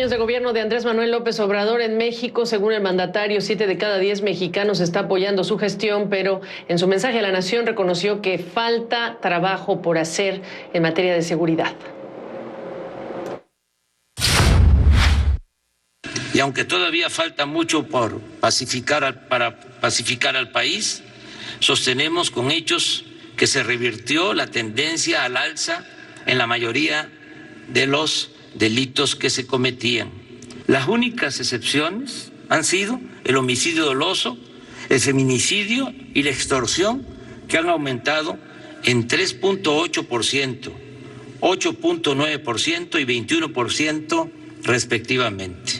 años de gobierno de Andrés Manuel López Obrador en México. Según el mandatario, 7 de cada 10 mexicanos está apoyando su gestión, pero en su mensaje a la nación reconoció que falta trabajo por hacer en materia de seguridad. Y aunque todavía falta mucho para pacificar al país, sostenemos con hechos que se revirtió la tendencia al alza en la mayoría de los delitos que se cometían. Las únicas excepciones han sido el homicidio doloso, el feminicidio y la extorsión, que han aumentado en 3.8%, 8.9% y 21% respectivamente.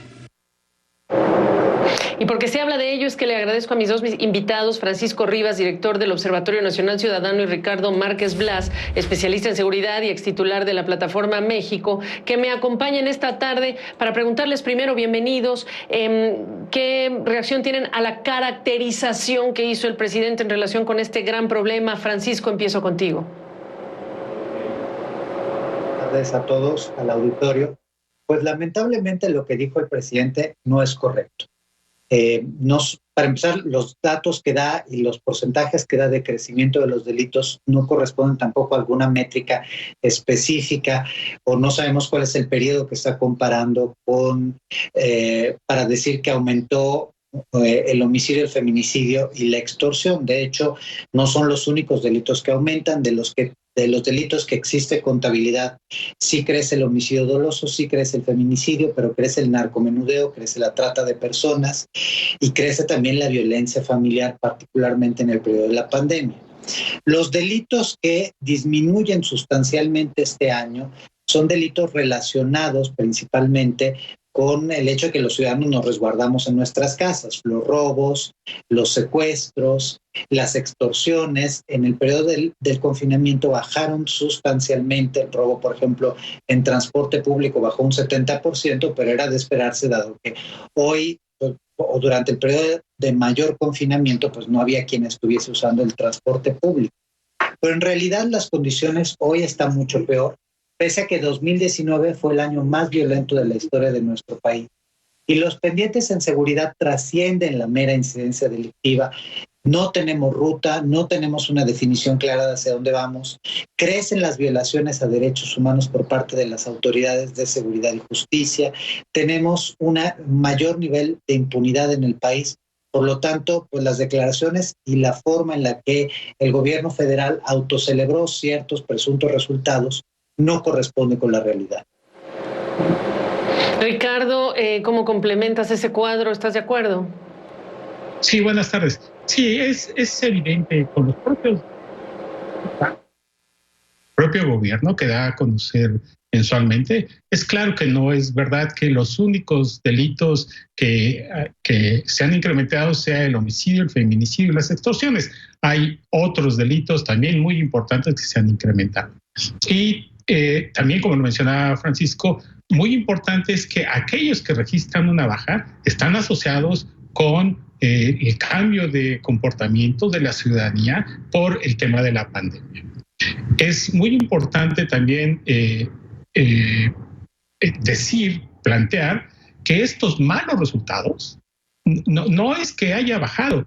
Y porque se habla de ello es que le agradezco a mis dos invitados, Francisco Rivas, director del Observatorio Nacional Ciudadano, y Ricardo Márquez Blas, especialista en seguridad y extitular de la Plataforma México, que me acompañen esta tarde para preguntarles primero, bienvenidos, ¿qué reacción tienen a la caracterización que hizo el presidente en relación con este gran problema? Francisco, empiezo contigo. Buenas tardes a todos, al auditorio. Pues lamentablemente lo que dijo el presidente no es correcto. Para empezar, los datos que da y los porcentajes que da de crecimiento de los delitos no corresponden tampoco a alguna métrica específica, o no sabemos cuál es el periodo que está comparando con para decir que aumentó el homicidio, el feminicidio y la extorsión. De hecho, no son los únicos delitos que aumentan. De los delitos que existe contabilidad, sí crece el homicidio doloso, sí crece el feminicidio, pero crece el narcomenudeo, crece la trata de personas y crece también la violencia familiar, particularmente en el periodo de la pandemia. Los delitos que disminuyen sustancialmente este año son delitos relacionados principalmente con el hecho de que los ciudadanos nos resguardamos en nuestras casas, los robos, los secuestros, las extorsiones. En el periodo del confinamiento bajaron sustancialmente. El robo, por ejemplo, en transporte público bajó un 70%, pero era de esperarse, dado que hoy o durante el periodo de mayor confinamiento, pues no había quien estuviese usando el transporte público. Pero en realidad las condiciones hoy están mucho peor, pese a que 2019 fue el año más violento de la historia de nuestro país. Y los pendientes en seguridad trascienden la mera incidencia delictiva. No tenemos ruta, no tenemos una definición clara de hacia dónde vamos. Crecen las violaciones a derechos humanos por parte de las autoridades de seguridad y justicia. Tenemos un mayor nivel de impunidad en el país. Por lo tanto, pues las declaraciones y la forma en la que el gobierno federal autocelebró ciertos presuntos resultados no corresponde con la realidad. Ricardo, ¿cómo complementas ese cuadro? ¿Estás de acuerdo? Sí, buenas tardes. Sí, es evidente con los propio gobierno que da a conocer mensualmente. Es claro que no es verdad que los únicos delitos que se han incrementado sea el homicidio, el feminicidio y las extorsiones. Hay otros delitos también muy importantes que se han incrementado. Y también, como lo mencionaba Francisco, muy importante es que aquellos que registran una baja están asociados con el cambio de comportamiento de la ciudadanía por el tema de la pandemia. Es muy importante también plantear que estos malos resultados no es que haya bajado,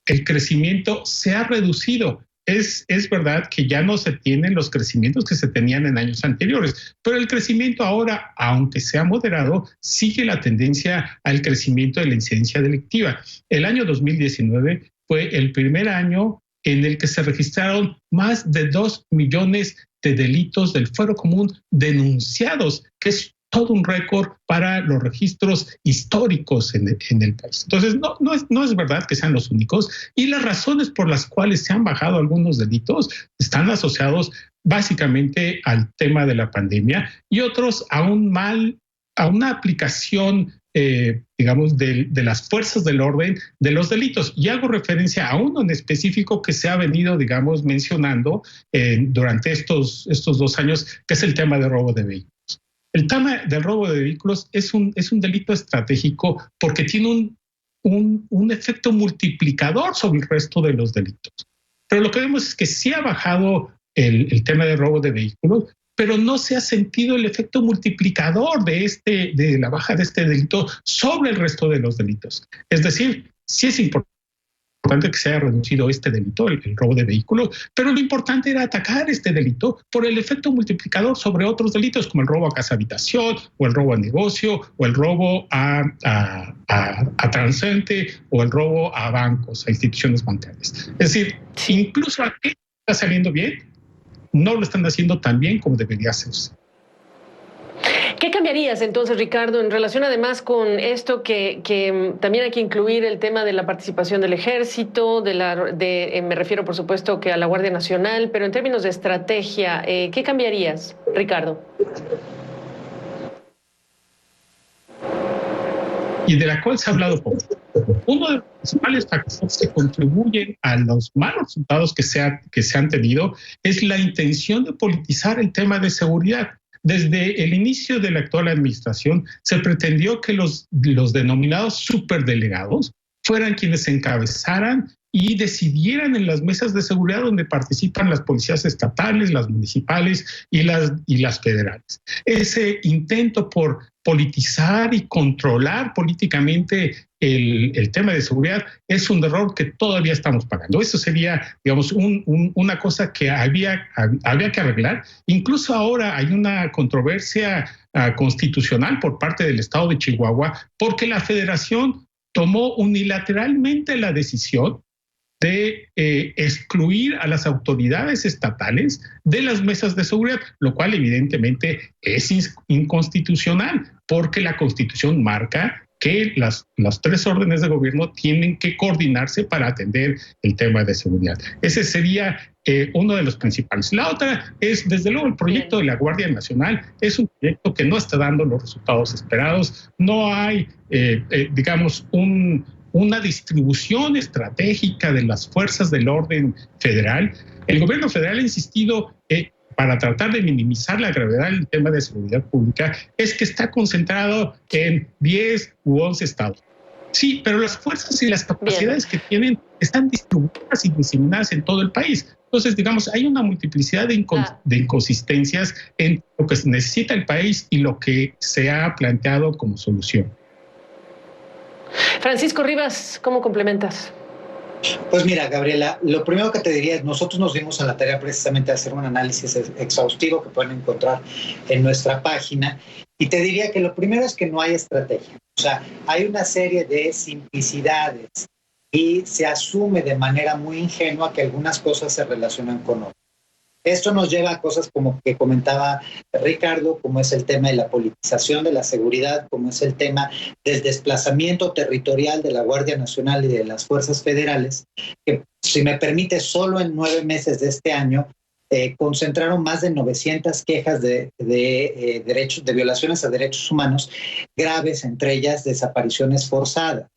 el crecimiento se ha reducido. Es verdad que ya no se tienen los crecimientos que se tenían en años anteriores, pero el crecimiento ahora, aunque sea moderado, sigue la tendencia al crecimiento de la incidencia delictiva. El año 2019 fue el primer año en el que se registraron más de 2 millones de delitos del fuero común denunciados, que es todo un récord para los registros históricos en el país. Entonces, no es verdad que sean los únicos, y las razones por las cuales se han bajado algunos delitos están asociados básicamente al tema de la pandemia y otros a una aplicación digamos, de las fuerzas del orden de los delitos. Y hago referencia a uno en específico que se ha venido, digamos, mencionando durante estos 2 años, que es el tema de robo de vehículos. El tema del robo de vehículos es un delito estratégico porque tiene un efecto multiplicador sobre el resto de los delitos. Pero lo que vemos es que sí ha bajado el tema de robo de vehículos, pero no se ha sentido el efecto multiplicador de la baja de este delito sobre el resto de los delitos. Es decir, sí es importante que se haya reducido este delito, el robo de vehículos, pero lo importante era atacar este delito por el efecto multiplicador sobre otros delitos como el robo a casa habitación o el robo a negocio o el robo a transeúnte o el robo a bancos, a instituciones bancarias. Es decir, incluso aquí está saliendo bien, no lo están haciendo tan bien como debería hacerse. ¿Qué cambiarías entonces, Ricardo, en relación además con esto que también hay que incluir el tema de la participación del ejército, me refiero por supuesto que a la Guardia Nacional, pero en términos de estrategia, ¿qué cambiarías, Ricardo? Y de la cual se ha hablado poco. Uno de los principales factores que contribuyen a los malos resultados que se han tenido es la intención de politizar el tema de seguridad. Desde el inicio de la actual administración se pretendió que los denominados superdelegados fueran quienes encabezaran y decidieran en las mesas de seguridad donde participan las policías estatales, las municipales y las federales. Ese intento por politizar y controlar políticamente el tema de seguridad es un error que todavía estamos pagando. Eso sería, digamos, una cosa que había que arreglar. Incluso ahora hay una controversia constitucional por parte del Estado de Chihuahua porque la Federación tomó unilateralmente la decisión de excluir a las autoridades estatales de las mesas de seguridad, lo cual evidentemente es inconstitucional, porque la Constitución marca que las tres órdenes de gobierno tienen que coordinarse para atender el tema de seguridad. Ese sería uno de los principales. La otra es, desde luego, el proyecto de la Guardia Nacional. Es un proyecto que no está dando los resultados esperados. No hay, digamos, una distribución estratégica de las fuerzas del orden federal. El gobierno federal ha insistido para tratar de minimizar la gravedad del tema de seguridad pública, es que está concentrado en 10 u 11 estados. Sí, pero las fuerzas y las capacidades que tienen están distribuidas y diseminadas en todo el país. Entonces, digamos, hay una multiplicidad de inconsistencias en lo que necesita el país y lo que se ha planteado como solución. Francisco Rivas, ¿cómo complementas? Pues mira, Gabriela, lo primero que te diría es, nosotros nos dimos a la tarea precisamente de hacer un análisis exhaustivo que pueden encontrar en nuestra página, y te diría que lo primero es que no hay estrategia. O sea, hay una serie de simplicidades y se asume de manera muy ingenua que algunas cosas se relacionan con otras. Esto nos lleva a cosas como que comentaba Ricardo, como es el tema de la politización de la seguridad, como es el tema del desplazamiento territorial de la Guardia Nacional y de las fuerzas federales, que, si me permite, solo en 9 meses de este año concentraron más de 900 quejas de violaciones a derechos humanos graves, entre ellas desapariciones forzadas.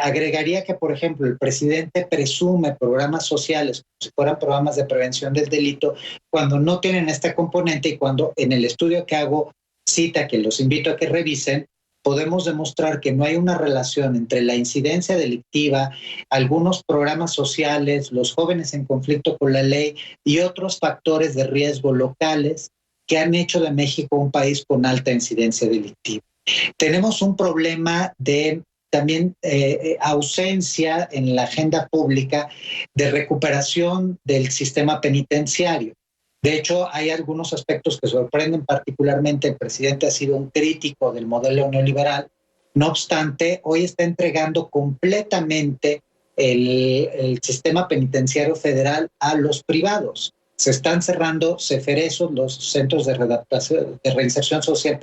Agregaría que, por ejemplo, el presidente presume programas sociales como si fueran programas de prevención del delito cuando no tienen este componente, y cuando en el estudio que hago cita, que los invito a que revisen, podemos demostrar que no hay una relación entre la incidencia delictiva, algunos programas sociales, los jóvenes en conflicto con la ley y otros factores de riesgo locales que han hecho de México un país con alta incidencia delictiva. Tenemos un problema de también ausencia en la agenda pública de recuperación del sistema penitenciario. De hecho, hay algunos aspectos que sorprenden particularmente. El presidente ha sido un crítico del modelo neoliberal. No obstante, hoy está entregando completamente el sistema penitenciario federal a los privados. Se están cerrando CEFERESOS, los centros de reinserción social,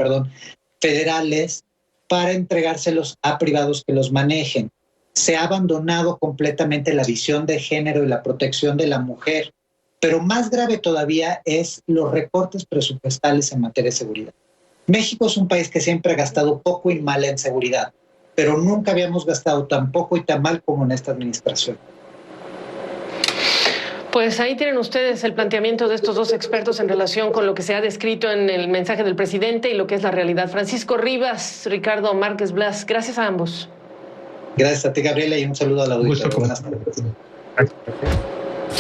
federales, para entregárselos a privados que los manejen. Se ha abandonado completamente la visión de género y la protección de la mujer, pero más grave todavía es los recortes presupuestales en materia de seguridad. México es un país que siempre ha gastado poco y mal en seguridad, pero nunca habíamos gastado tan poco y tan mal como en esta administración. Pues ahí tienen ustedes el planteamiento de estos dos expertos en relación con lo que se ha descrito en el mensaje del presidente y lo que es la realidad. Francisco Rivas, Ricardo Márquez Blas, gracias a ambos. Gracias a ti, Gabriela, y un saludo a la audiencia. Buenas tardes.